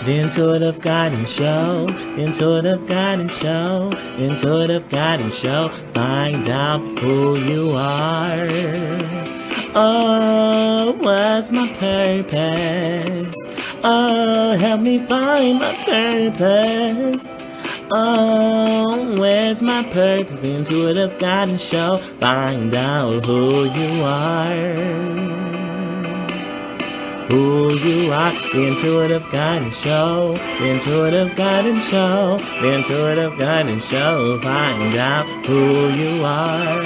The Intuitive Guidance Show, Intuitive Guidance Show, Intuitive Guidance Show. Find out who you are. Oh, what's my purpose? Oh, help me find my purpose. Oh, where's my purpose? The Intuitive Guidance Show. Find out who you are. Who you are, the Intuitive Guidance Show, the Intuitive Guidance Show, the Intuitive Guidance Show. Find out who you are.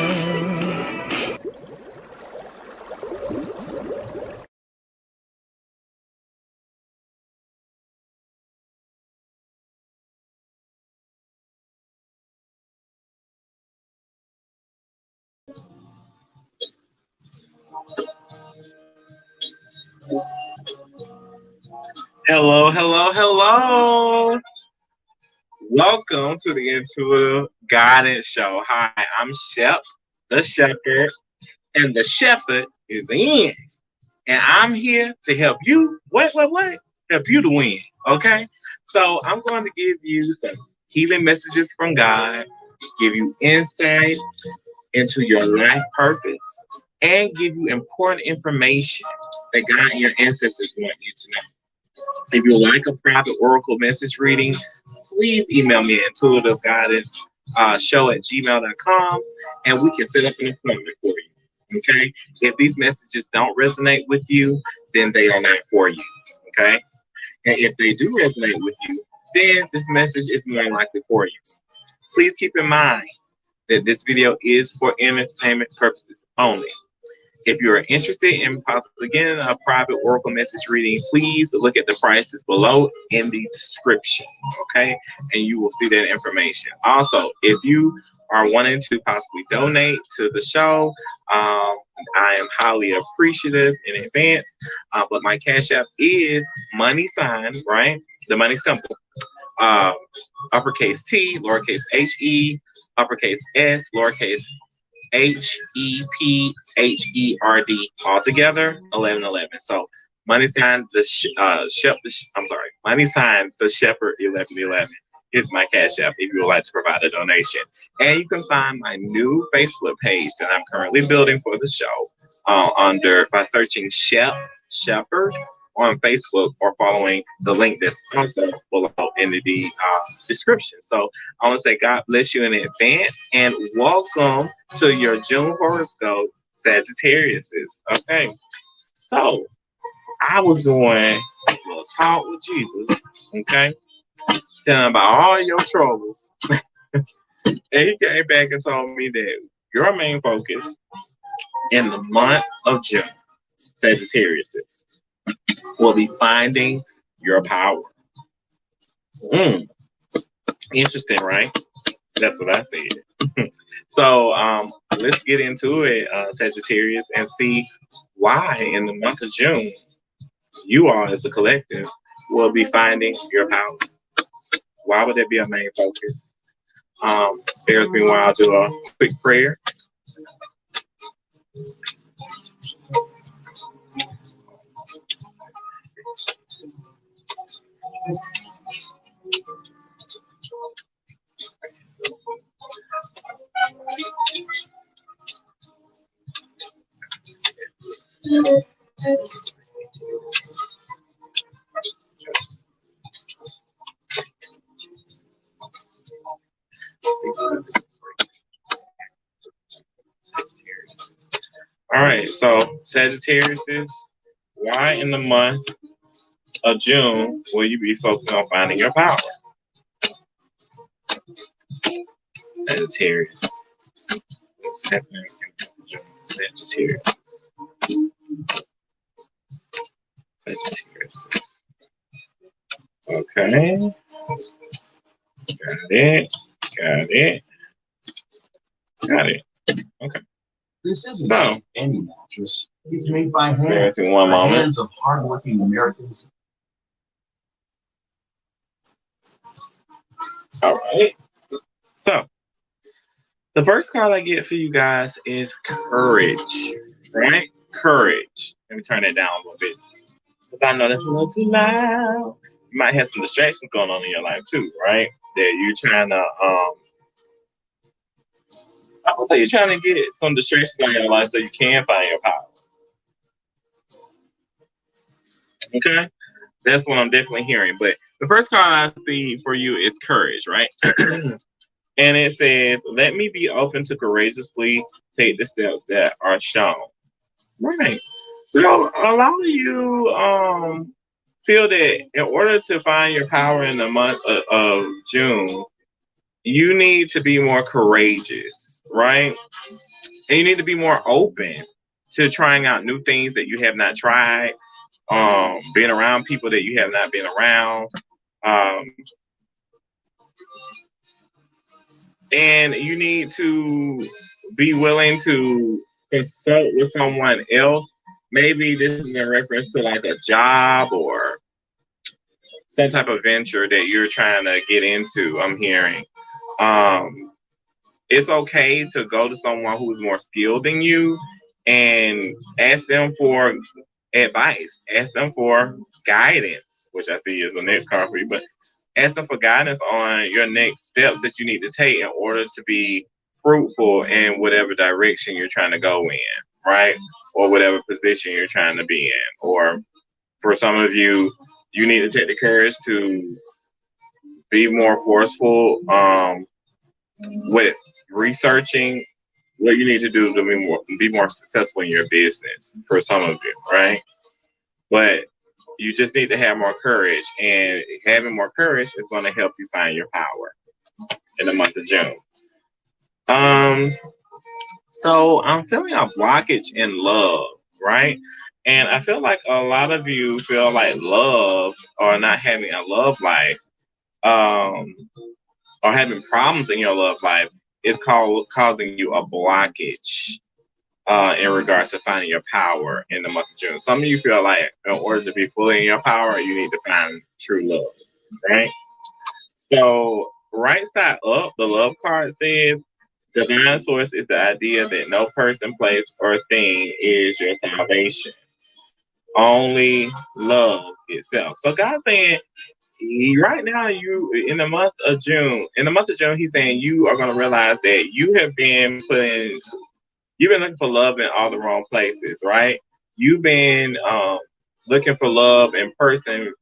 Hello, hello, hello. Welcome to the Intuitive Guidance Show. Hi, I'm Shep, the Shepherd, and the Shepherd is in. And I'm here to help you. What? Help you to win. Okay? So I'm going to give you some healing messages from God, give you insight into your life purpose, and give you important information that God and your ancestors want you to know. If you like a private oracle message reading, please email me at intuitiveguidance show@gmail.com and we can set up an appointment for you. Okay? If these messages don't resonate with you, then they are not for you. Okay? And if they do resonate with you, then this message is more likely for you. Please keep in mind that this video is for entertainment purposes only. If you are interested in possibly getting a private oracle message reading, please look at the prices below in the description, okay? And you will see that information. Also, if you are wanting to possibly donate to the show, I am highly appreciative in advance. But my Cash App is money sign, right? The money symbol. Uppercase T, lowercase H-E, uppercase S, lowercase HEPHERD, altogether 1111. So money sign money sign the Shepherd 1111 is my Cash App if you would like to provide a donation. And you can find my new Facebook page that I'm currently building for the show by searching Shepherd on Facebook or following the link that's also below in the description. So I want to say God bless you in advance and welcome to your June horoscope, Sagittarius. Okay, so I was doing a little talk with Jesus, okay, telling him about all your troubles. And he came back and told me that your main focus in the month of June, Sagittarius, will be finding your power. Interesting, right? That's what I said. So let's get into it, Sagittarius, and see why in the month of June you all as a collective will be finding your power. Why would that be a main focus? Bear with me while I do a quick prayer. All right, so Sagittarius, why in the month of June will you be focusing on finding your power? Sagittarius. Sagittarius. Sagittarius. Okay. Got it. Okay. This isn't just any mattress. It's made by hand. One by moment. hands of hardworking Americans. All right. So, the first card I get for you guys is courage, right? Courage. Let me turn it down a little bit. Because I know that's a little too loud. you might have some distractions going on in your life too, right? That you're trying to I would say you're trying to get some distractions in your life so you can find your power. Okay? That's what I'm definitely hearing. But the first card I see for you is courage, right? And it says, let me be open to courageously take the steps that are shown. Right. So a lot of you feel that in order to find your power in the month of June, you need to be more courageous, right? And you need to be more open to trying out new things that you have not tried, being around people that you have not been around. And you need to be willing to consult with someone else. Maybe this is in reference to like a job or some type of venture that you're trying to get into. I'm hearing. It's okay to go to someone who's more skilled than you and ask them for advice, ask them for guidance, which I see is the next card for you, but ask them for guidance on your next steps that you need to take in order to be fruitful in whatever direction you're trying to go in, right? Or whatever position you're trying to be in. Or for some of you, you need to take the courage to be more forceful with researching what you need to do to be more successful in your business for some of you, right? But you just need to have more courage, and having more courage is going to help you find your power in the month of June. So I'm feeling a blockage in love, right? And I feel like a lot of you feel like love or not having a love life, or having problems in your love life is causing you a blockage in regards to finding your power in the month of June. Some of you feel like in order to be fully in your power, you need to find true love, right? So right side up, the love card says, divine source is the idea that no person, place, or thing is your salvation. Only love itself. So God's saying, right now, you in the month of June, He's saying you are going to realize that you've been looking for love in all the wrong places, right? You've been looking for love in person,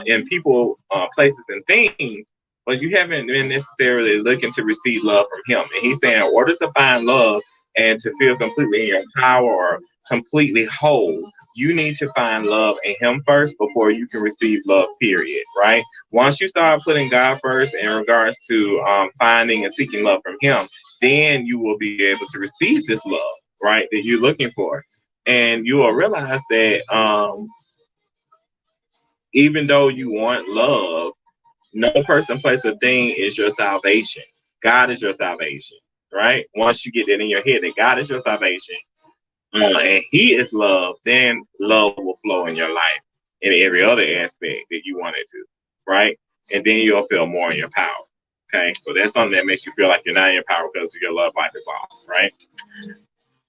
in people, places, and things, but you haven't been necessarily looking to receive love from Him. And He's saying, in order to find love and to feel completely in your power or completely whole, you need to find love in Him first before you can receive love, period, right? Once you start putting God first in regards to finding and seeking love from Him, then you will be able to receive this love, right, that you're looking for. And you will realize that even though you want love, no person, place, or thing is your salvation. God is your salvation, right? Once you get that in your head that God is your salvation, and He is love, then love will flow in your life in every other aspect that you want it to, right? And then you'll feel more in your power. Okay, so that's something that makes you feel like you're not in your power because your love life is off, right?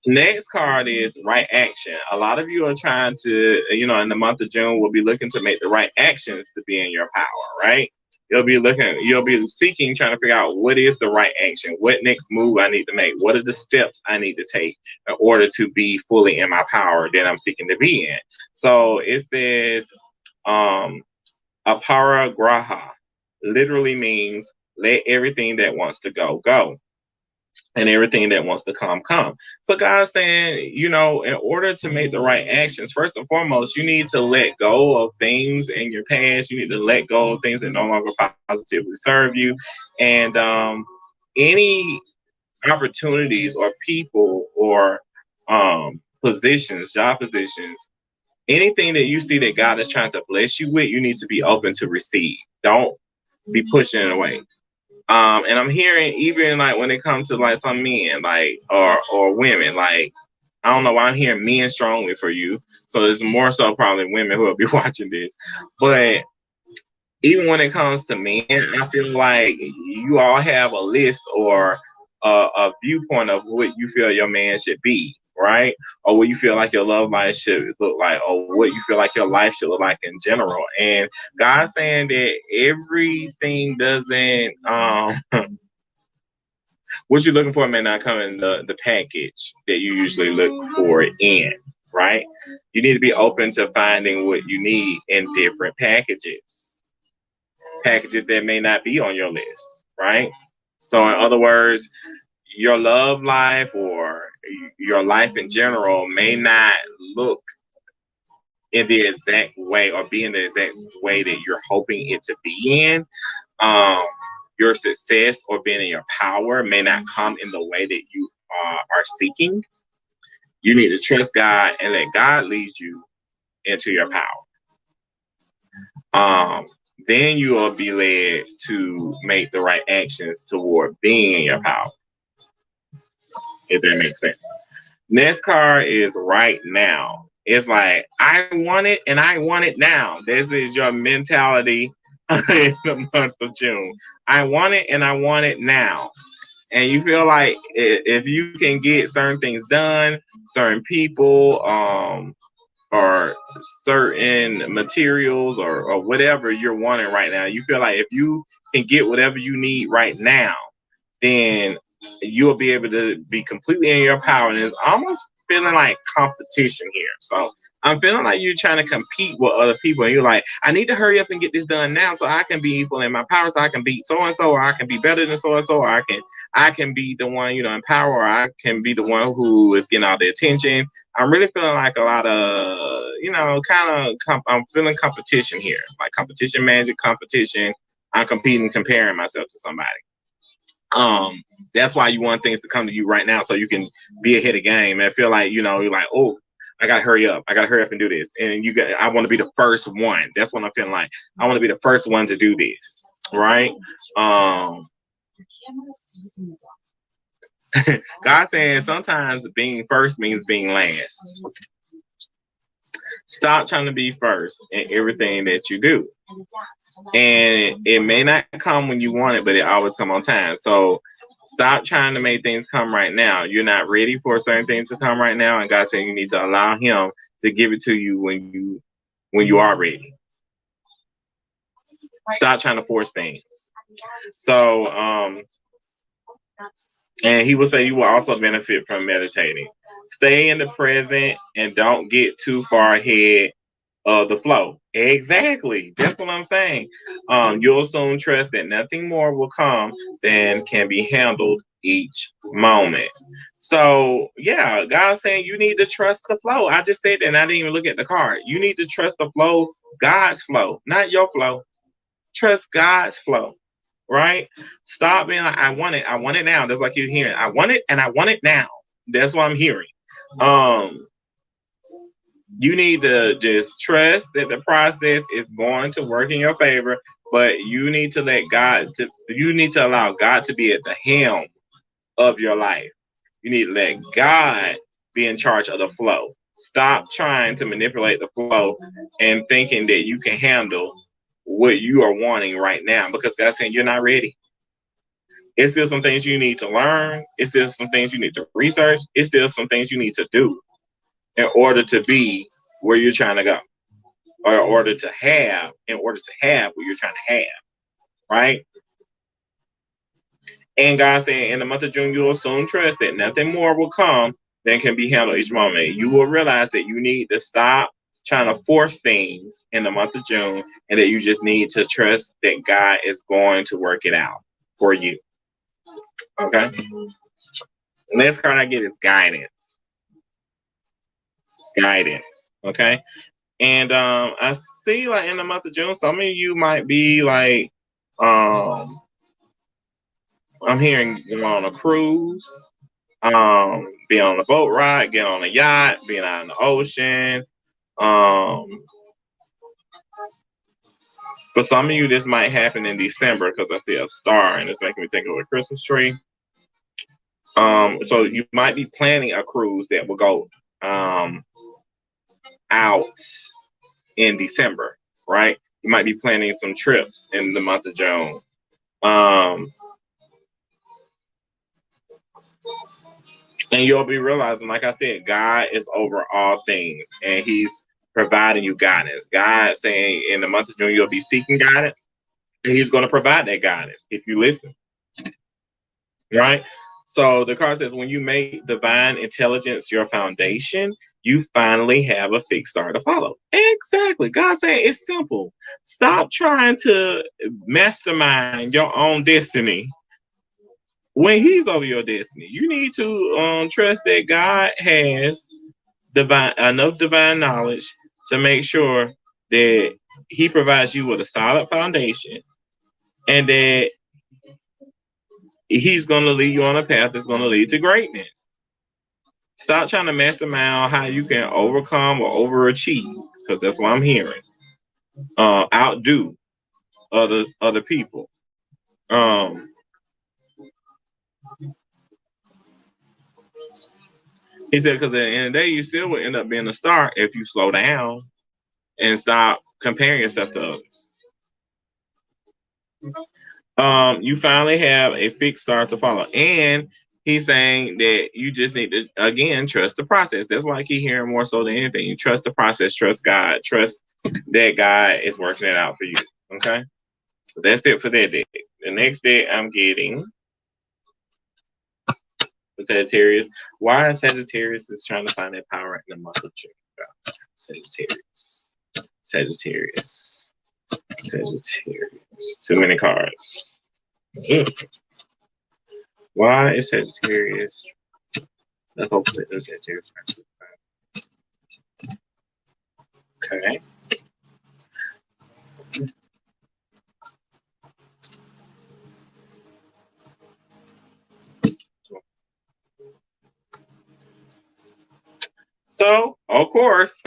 Next card is right action. A lot of you are trying to, in the month of June, will be looking to make the right actions to be in your power, right? You'll be seeking, trying to figure out what is the right action, what next move I need to make, what are the steps I need to take in order to be fully in my power that I'm seeking to be in. So it says, aparagraha literally means let everything that wants to go, go. And everything that wants to come. So God's saying, in order to make the right actions, first and foremost, you need to let go of things in your past. You need to let go of things that no longer positively serve you. And any opportunities or people or positions, job positions, anything that you see that God is trying to bless you with, you need to be open to receive. Don't be pushing it away. And I'm hearing even like when it comes to like some men, like or women, like I don't know why I'm hearing men strongly for you. So it's more so probably women who will be watching this. But even when it comes to men, I feel like you all have a list or a viewpoint of what you feel your man should be. right? Or what you feel like your love life should look like, or what you feel like your life should look like in general. And God's saying that everything doesn't what you're looking for may not come in the package that you usually look for in, right? You need to be open to finding what you need in different packages that may not be on your list, right? So in other words, your love life or your life in general may not look in the exact way or be in the exact way that you're hoping it to be in. Um, your success or being in your power may not come in the way that you are seeking. You need to trust God and let God lead you into your power. Then you will be led to make the right actions toward being in your power, if that makes sense. Next card is right now. It's like, I want it and I want it now. This is your mentality in the month of June. I want it and I want it now. And you feel like if you can get certain things done, certain people, or certain materials or whatever you're wanting right now, you feel like if you can get whatever you need right now, then you'll be able to be completely in your power. And it's almost feeling like competition here. So I'm feeling like you're trying to compete with other people, and you're like, I need to hurry up and get this done now so I can be equal in my power, so I can beat so and so, or I can be better than so and so, or I can be the one, in power, or I can be the one who is getting all the attention. I'm really feeling like a lot of, I'm feeling competition here, like competition, magic, competition. I'm competing, comparing myself to somebody. That's why you want things to come to you right now so you can be ahead of game and feel like, you're like, oh, I gotta hurry up. I gotta hurry up and do this. And I want to be the first one. That's what I'm feeling like. I want to be the first one to do this. Right? God saying sometimes being first means being last. Stop trying to be first in everything that you do. And it may not come when you want it, but it always come on time. So stop trying to make things come right now. You're not ready for certain things to come right now. And God said you need to allow him to give it to you when you are ready. Stop trying to force things. So, and he will say you will also benefit from meditating. Stay in the present and don't get too far ahead of the flow. Exactly. That's what I'm saying. You'll soon trust that nothing more will come than can be handled each moment. So yeah, God's saying you need to trust the flow. I just said that and I didn't even look at the card. You need to trust the flow, God's flow, not your flow. Trust God's flow. Right? Stop being like, I want it now. That's like you're hearing. I want it and I want it now. That's what I'm hearing. You need to just trust that the process is going to work in your favor, but you need to allow God to be at the helm of your life. You need to let God be in charge of the flow. Stop trying to manipulate the flow and thinking that you can handle what you are wanting right now, because God's saying you're not ready. It's still some things you need to learn. It's still some things you need to research. It's still some things you need to do in order to be where you're trying to go, or in order to have what you're trying to have, right? And God saying in the month of June, you will soon trust that nothing more will come than can be handled each moment. You will realize that you need to stop trying to force things in the month of June, and that you just need to trust that God is going to work it out for you. Okay? The next card I get is guidance. Guidance. Okay? And I see like in the month of June, some of you might be like, I'm hearing going on a cruise, being on a boat ride, getting on a yacht, being out in the ocean. For some of you, this might happen in December because I see a star and it's making me think of a Christmas tree. So you might be planning a cruise that will go out in December, right? You might be planning some trips in the month of June. And you'll be realizing, like I said, God is over all things, and He's providing you guidance. God saying in the month of June, you'll be seeking guidance, and He's going to provide that guidance if you listen. Right? So the card says, when you make divine intelligence your foundation, you finally have a fixed star to follow. Exactly. God saying it's simple. Stop trying to mastermind your own destiny when He's over your destiny. You need to trust that God has enough divine knowledge to make sure that He provides you with a solid foundation, and that He's going to lead you on a path that's going to lead to greatness. Stop trying to mastermind how you can overcome or overachieve, because that's what I'm hearing. Outdo other people. He said, because at the end of the day, you still will end up being a star if you slow down and stop comparing yourself to others. You finally have a fixed star to follow. And he's saying that you just need to, again, trust the process. That's why I keep hearing more so than anything. You trust the process, trust God, trust that God is working it out for you. Okay? So that's it for that deck. The next deck I'm getting for Sagittarius. Why is Sagittarius is trying to find that power in the month of June? Sagittarius. Sagittarius. Sagittarius. Too many cards. Why is Sagittarius? Let's hope that Sagittarius. Okay. So, of course,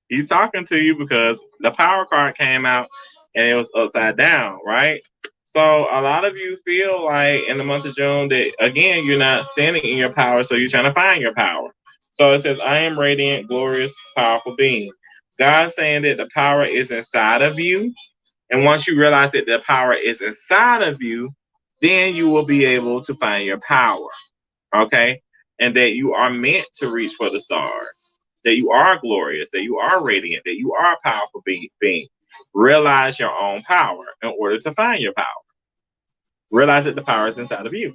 he's talking to you because the power card came out and it was upside down, right? So a lot of you feel like in the month of June that, again, you're not standing in your power, so you're trying to find your power. So it says, I am radiant, glorious, powerful being. God's saying that the power is inside of you. And once you realize that the power is inside of you, then you will be able to find your power. Okay? And that you are meant to reach for the stars, that you are glorious, that you are radiant, that you are a powerful being. Realize your own power in order to find your power. Realize that the power is inside of you.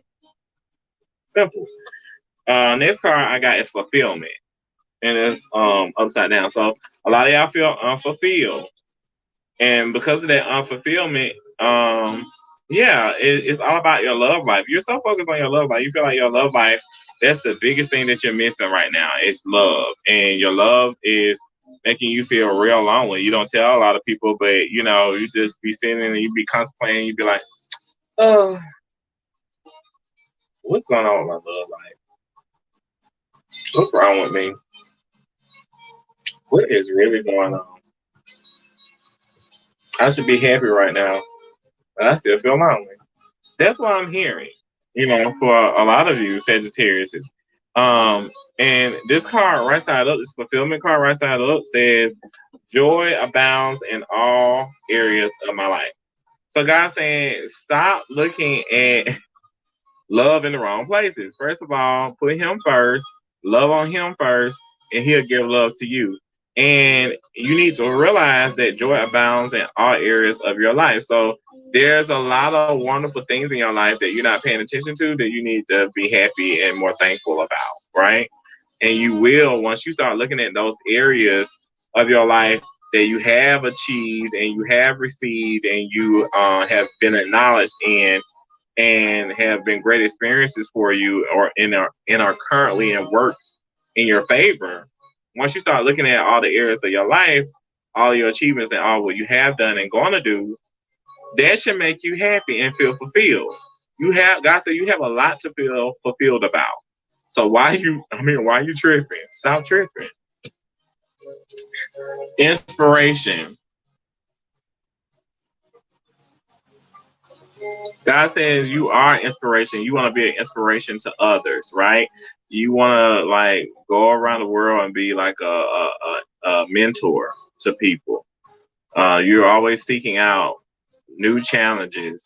Simple. Next card I got is fulfillment, and it's upside down. So a lot of y'all feel unfulfilled, and because of that unfulfillment, it's all about your love life. You're so focused on your love life. You feel like your love life, that's the biggest thing that you're missing right now. It's love. And your love is making you feel real lonely. You don't tell a lot of people, but you just be sitting and you be contemplating, you be like, oh, what's going on with my love life? What's wrong with me? What is really going on? I should be happy right now, but I still feel lonely. That's what I'm hearing, for a lot of you Sagittarius. And this card right side up, this fulfillment card right side up says, joy abounds in all areas of my life. So God's saying, stop looking at love in the wrong places. First of all, put Him first, love on Him first, and He'll give love to you. And you need to realize that joy abounds in all areas of your life. So there's a lot of wonderful things in your life that you're not paying attention to that you need to be happy and more thankful about, right? And you will, once you start looking at those areas of your life that you have achieved and you have received and you have been acknowledged in and have been great experiences for you, or are currently in works in your favor. Once you start looking at all the areas of your life, all your achievements and all what you have done and going to do, that should make you happy and feel fulfilled. God said you have a lot to feel fulfilled about. So why you tripping? Stop tripping. Inspiration. God says you are inspiration. You want to be an inspiration to others, right? You want to go around the world and be like a mentor to people. You're always seeking out new challenges,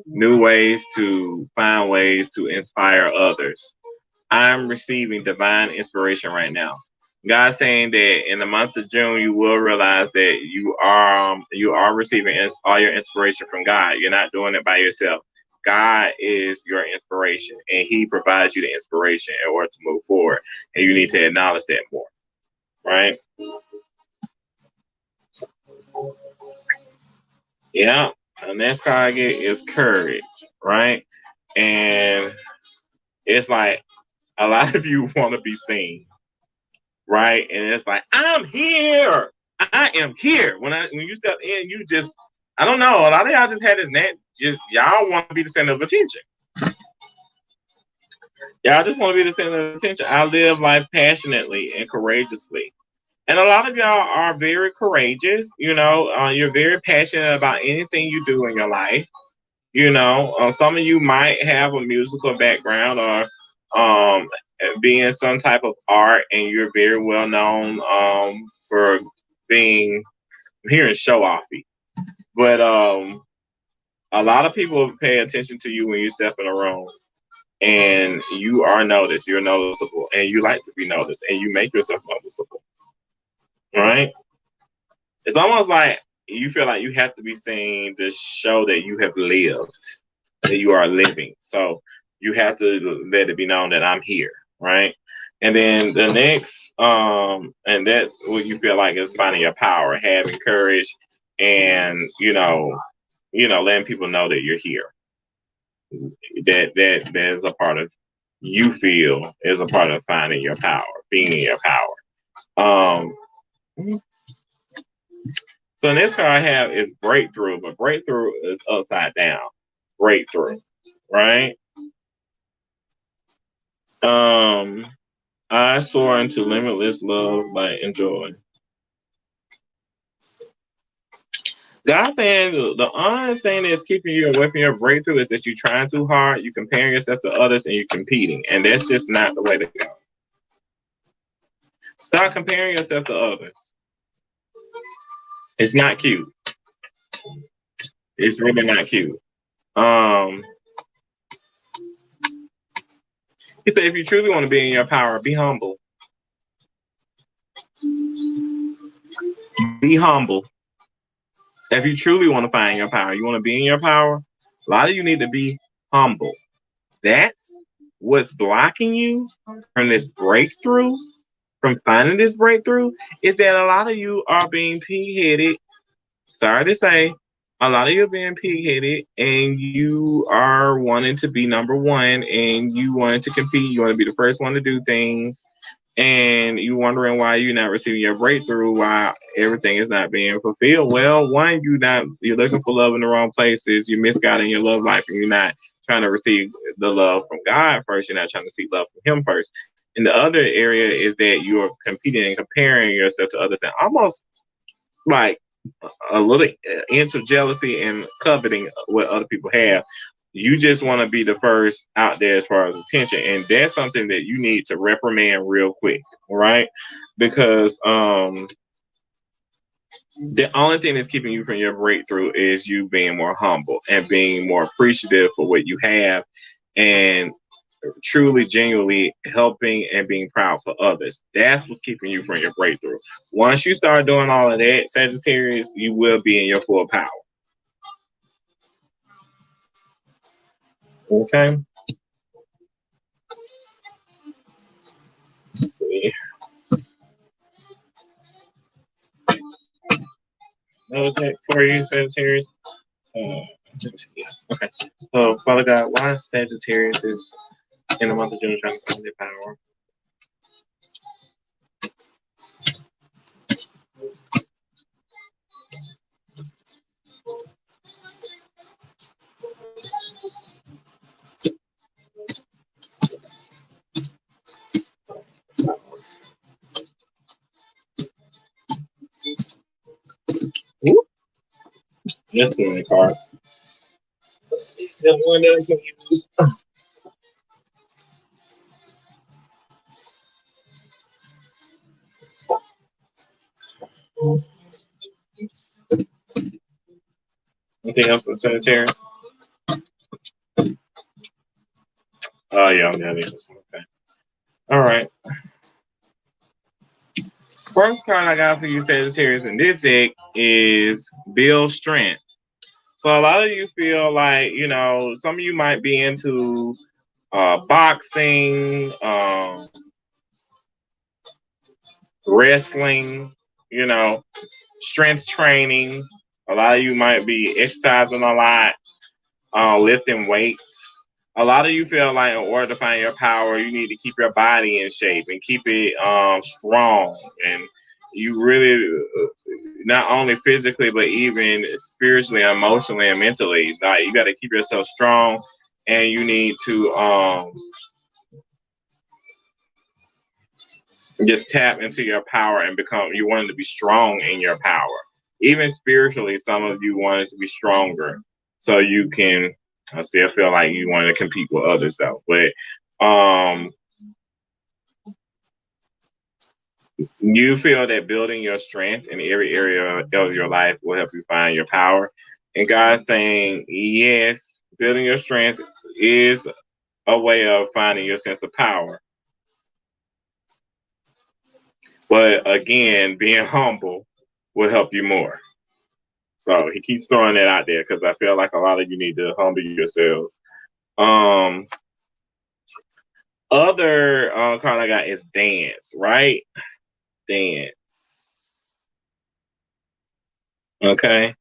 new ways to find ways to inspire others. I'm receiving divine inspiration right now. God's saying that in the month of June, you will realize that you are receiving all your inspiration from God. You're not doing it by yourself. God is your inspiration, and He provides you the inspiration in order to move forward. And you need to acknowledge that more, right? Yeah. The next card I get is courage, right? And it's like a lot of you want to be seen, right? And it's like, I'm here. I am here. When you step in, you just, I don't know. A lot of y'all just had this net. Just y'all want to be the center of attention. Y'all just want to be the center of attention. I live life passionately and courageously. And a lot of y'all are very courageous. You know, you're very passionate about anything you do in your life. You know, some of you might have a musical background or be in some type of art, and you're very well known for being here and show offy. But a lot of people pay attention to you when you step in a room, and you are noticed. You're noticeable, and you like to be noticed, and you make yourself noticeable. Right? It's almost like you feel like you have to be seen to show that you have lived, that you are living. So you have to let it be known that I'm here, right? And then the next, and that's what you feel like is finding your power, having courage, and letting people know that you're here. That is a part of you feel is a part of finding your power, being in your power. So the next card I have is breakthrough, but breakthrough is upside down. Breakthrough, right? I soar into limitless love, light, and joy. God saying the only thing that's keeping you away from your breakthrough is that you're trying too hard, you're comparing yourself to others, and you're competing. And that's just not the way to go. Stop comparing yourself to others. It's not cute. It's really not cute. He said, if you truly want to be in your power, be humble. Be humble. If you truly want to find your power, you want to be in your power, a lot of you need to be humble. That's what's blocking you from this breakthrough, from finding this breakthrough, is that a lot of you are being pig-headed. Sorry to say, a lot of you are being pig-headed, and you are wanting to be number one, and you want to compete. You want to be the first one to do things, and you're wondering why you're not receiving your breakthrough, why everything is not being fulfilled. Well, one, you're looking for love in the wrong places. You miss God in your love life, and you're not trying to receive the love from God first. You're not trying to seek love from Him first. And the other area is that you're competing and comparing yourself to others, and almost like a little inch of jealousy and coveting what other people have. You just want to be the first out there as far as attention, and that's something that you need to reprimand real quick, right? Because the only thing that's keeping you from your breakthrough is you being more humble and being more appreciative for what you have, and truly, genuinely helping and being proud for others. That's what's keeping you from your breakthrough. Once you start doing all of that, Sagittarius, you will be in your full power. Okay. Let's see. That was it for you, Sagittarius. Okay. So, Father God, why Sagittarius is in the month of June trying to find their power? Ooh, that's the only card. The one that I can use. Anything else for Sagittarius? Oh, yeah, okay. First card I got for you, Sagittarius, in this deck is build strength. So a lot of you feel like, some of you might be into boxing, wrestling, strength training. A lot of you might be exercising a lot, lifting weights. A lot of you feel like in order to find your power, you need to keep your body in shape and keep it strong. And you really, not only physically, but even spiritually, emotionally, and mentally, like you got to keep yourself strong, and you need to just tap into your power and you wanted to be strong in your power. Even spiritually, some of you wanted to be stronger so you can. I still feel like you want to compete with others though, but you feel that building your strength in every area of your life will help you find your power. And God's saying, yes, building your strength is a way of finding your sense of power. But again, being humble will help you more. So he keeps throwing that out there because I feel like a lot of you need to humble yourselves. Other card I got is dance, right? Dance. Okay.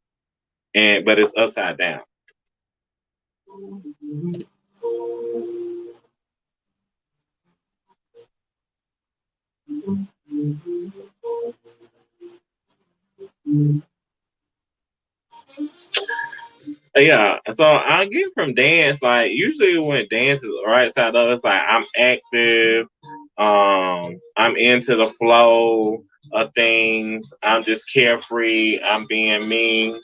But it's upside down. Yeah, so I get from dance, like usually when dance is right side up, it's like I'm active, I'm into the flow of things, I'm just carefree, I'm being me.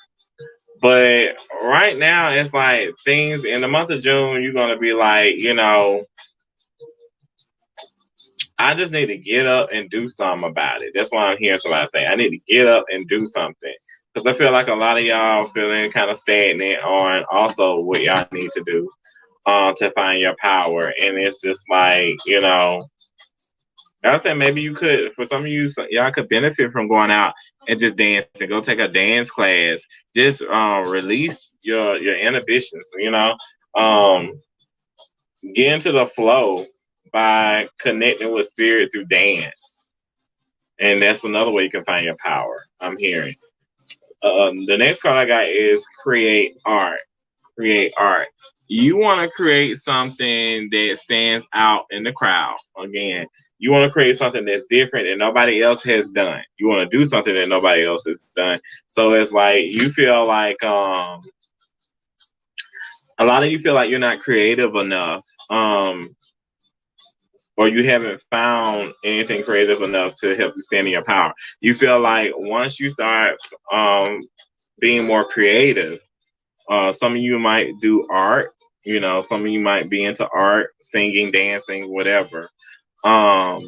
But right now it's like things in the month of June, you're gonna be like, I just need to get up and do something about it. That's why I'm hearing somebody say I need to get up and do something. Because I feel like a lot of y'all feeling kind of stagnant on also what y'all need to do to find your power. And it's just like, I said maybe you could, for some of you, y'all could benefit from going out and just dance and go take a dance class. Just release your inhibitions, get into the flow by connecting with spirit through dance. And that's another way you can find your power, I'm hearing. The next card I got is create art. Create art. You want to create something that stands out in the crowd. Again, you want to create something that's different that nobody else has done. You want to do something that nobody else has done. So it's like you feel like a lot of you feel like you're not creative enough. Or you haven't found anything creative enough to help you stand in your power. You feel like once you start being more creative, some of you might do art, some of you might be into art, singing, dancing, whatever. But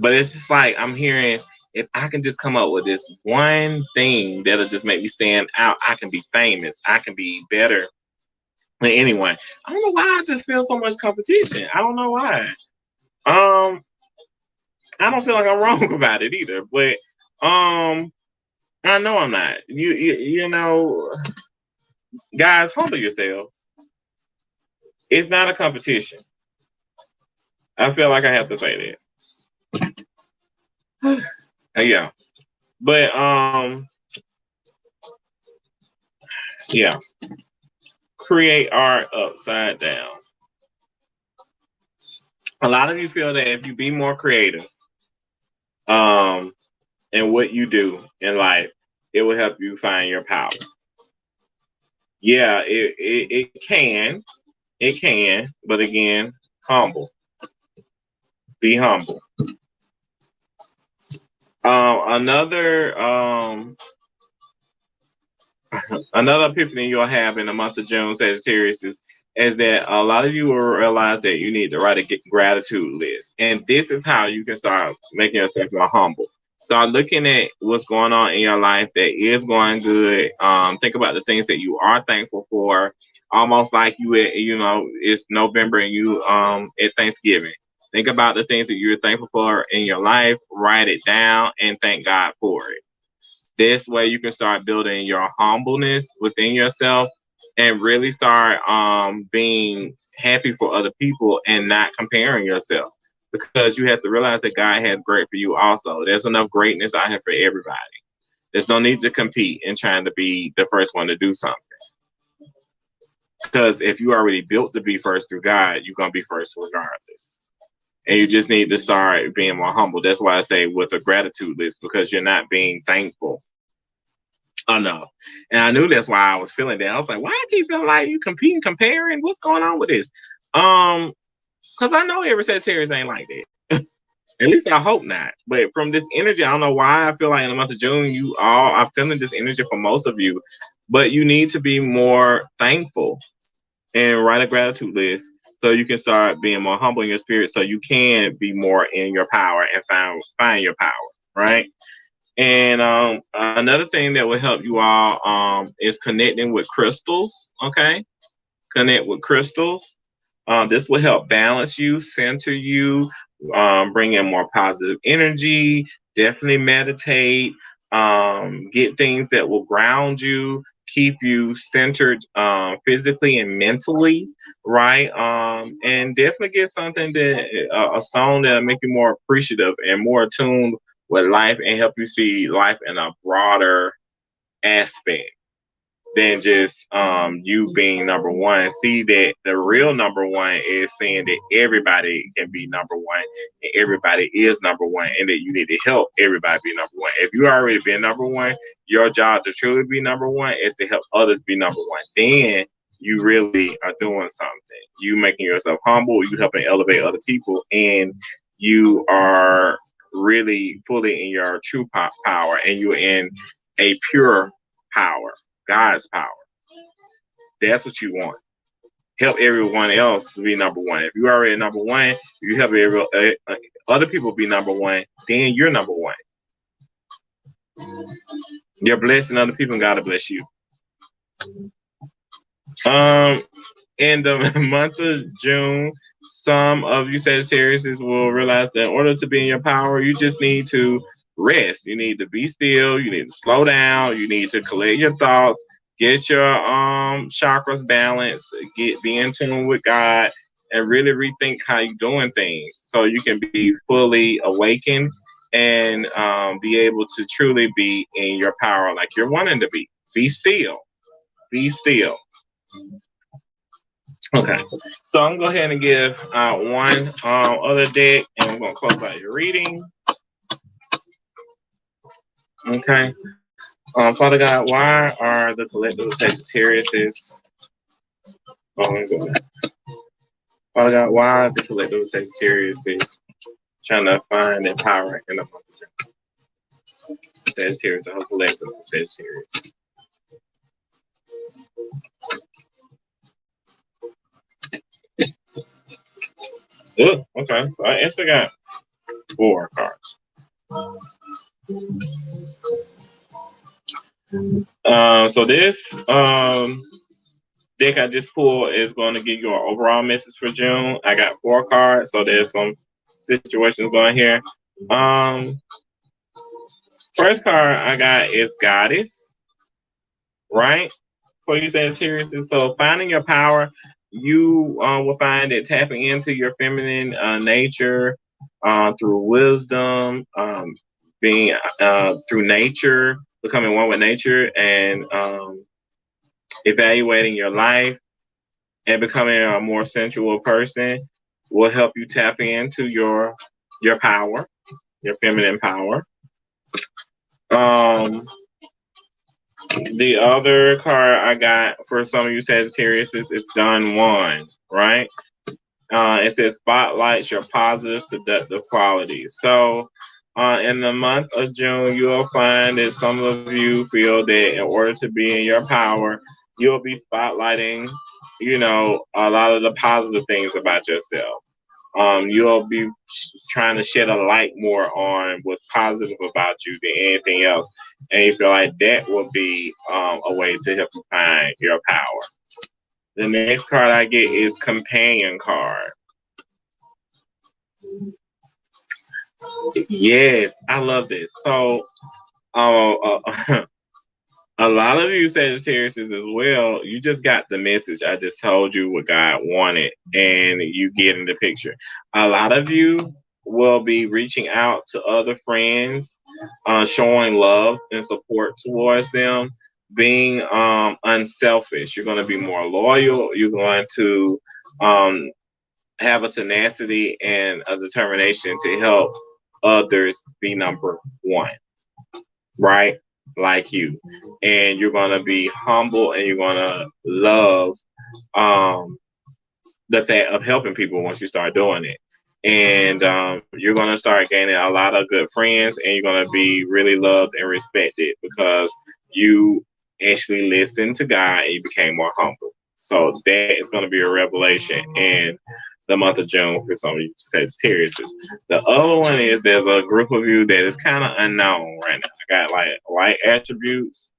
it's just like I'm hearing, if I can just come up with this one thing that'll just make me stand out, I can be famous, I can be better than anyone. I don't know why I just feel so much competition. I don't know why. I don't feel like I'm wrong about it either, but I know I'm not. You know, guys, humble yourself. It's not a competition. I feel like I have to say that. Yeah. But yeah. Create art upside down. A lot of you feel that if you be more creative in what you do in life, it will help you find your power. Yeah, it can. It can, but again, humble. Be humble. Another epiphany you'll have in the month of June, Sagittarius, is that a lot of you will realize that you need to write a gratitude list. And this is how you can start making yourself more humble. Start looking at what's going on in your life that is going good. Think about the things that you are thankful for. Almost like it's November and you at Thanksgiving. Think about the things that you're thankful for in your life, write it down, and thank God for it. This way you can start building your humbleness within yourself and really start being happy for other people and not comparing yourself. Because you have to realize that God has great for you also. There's enough greatness out here for everybody. There's no need to compete in trying to be the first one to do something. Because if you already built to be first through God, you're going to be first regardless. And you just need to start being more humble. That's why I say with a gratitude list, because you're not being thankful enough. And I knew that's why I was feeling that. I was like, why I keep feeling like you competing, comparing? What's going on with this? Because I know every Sagittarius ain't like that. At least I hope not. But from this energy, I don't know why I feel like in the month of June, you all are feeling this energy for most of you. But you need to be more thankful and write a gratitude list so you can start being more humble in your spirit, so you can be more in your power and find your power, right? And another thing that will help you all is connecting with crystals. Okay, connect with crystals. This will help balance you, center you, bring in more positive energy. Definitely meditate. Get things that will ground you, keep you centered physically and mentally, right? And definitely get something that a stone that'll make you more appreciative and more attuned with life and help you see life in a broader aspect than just you being number one. See that the real number one is saying that everybody can be number one and everybody is number one, and that you need to help everybody be number one. If you already been number one, your job to truly be number one is to help others be number one. Then you really are doing something. You making yourself humble, you helping elevate other people, and you are really fully in your true power, and you're in a pure power. God's power. That's what you want. Help everyone else be number one. If you already number one, you help other people be number one, then you're number one. You're blessing other people and God will bless you. In the month of June, some of you Sagittarius will realize that in order to be in your power, you just need to rest. You need to be still. You need to slow down. You need to collect your thoughts. Get your chakras balanced. Be in tune with God, and really rethink how you're doing things, so you can be fully awakened and be able to truly be in your power like you're wanting to be. Be still. Be still. Okay, so I'm gonna go ahead and give one other deck, and we're gonna close out your reading. Okay, Father God, why are the collective Sagittariuses? Father God, why are the collective Sagittariuses trying to find their power in the month of June? Sagittarius, the whole collective Sagittarius. Oh, okay. So I actually got 4 cards. So this deck I just pulled is going to give you an overall message for June. I got 4 cards, so there's some situations going here. First card I got is Goddess, right? For you Sagittarius. So finding your power, you will find it tapping into your feminine nature through wisdom, being through nature, becoming one with nature, and evaluating your life and becoming a more sensual person will help you tap into your power, your feminine power. The other card I got for some of you Sagittarius is Done One, right? It says spotlights your positive, seductive qualities. So in the month of June, you'll find that some of you feel that in order to be in your power, you'll be spotlighting, a lot of the positive things about yourself. You'll be trying to shed a light more on what's positive about you than anything else. And you feel like that will be a way to help you find your power. The next card I get is Companion card. Yes, I love this. So, a lot of you Sagittarius as well, you just got the message. I just told you what God wanted, and you get in the picture. A lot of you will be reaching out to other friends, showing love and support towards them, being unselfish. You're going to be more loyal. You're going to um, have a tenacity and a determination to help others be number one, right? Like you. And you're going to be humble and you're going to love um, the fact of helping people once you start doing it. And you're going to start gaining a lot of good friends and you're going to be really loved and respected because you actually listened to God and you became more humble. So that is going to be a revelation in the month of June for some of you Sagittarius. The other one is there's a group of you that is kind of unknown right now. I got like light attributes.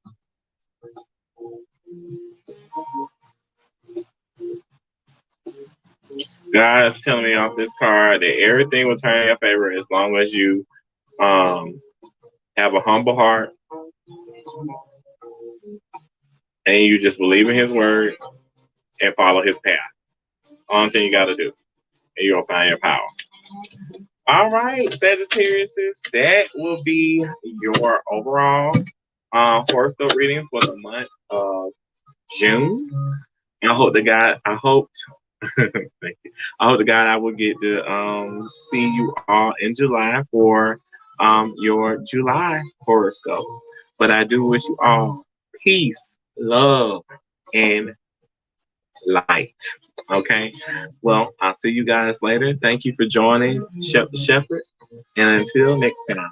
God's telling me off this card that everything will turn in your favor as long as you have a humble heart and you just believe in his word and follow his path. Only thing you got to do, and you'll find your power. All right, Sagittarius, that will be your overall horoscope reading for the month of June. I hope the God, I hope, thank you. I hope the God I will get to see you all in July for your July horoscope. But I do wish you all peace, love, and light. Okay. Well, I'll see you guys later. Thank you for joining Shepherd. And until next time.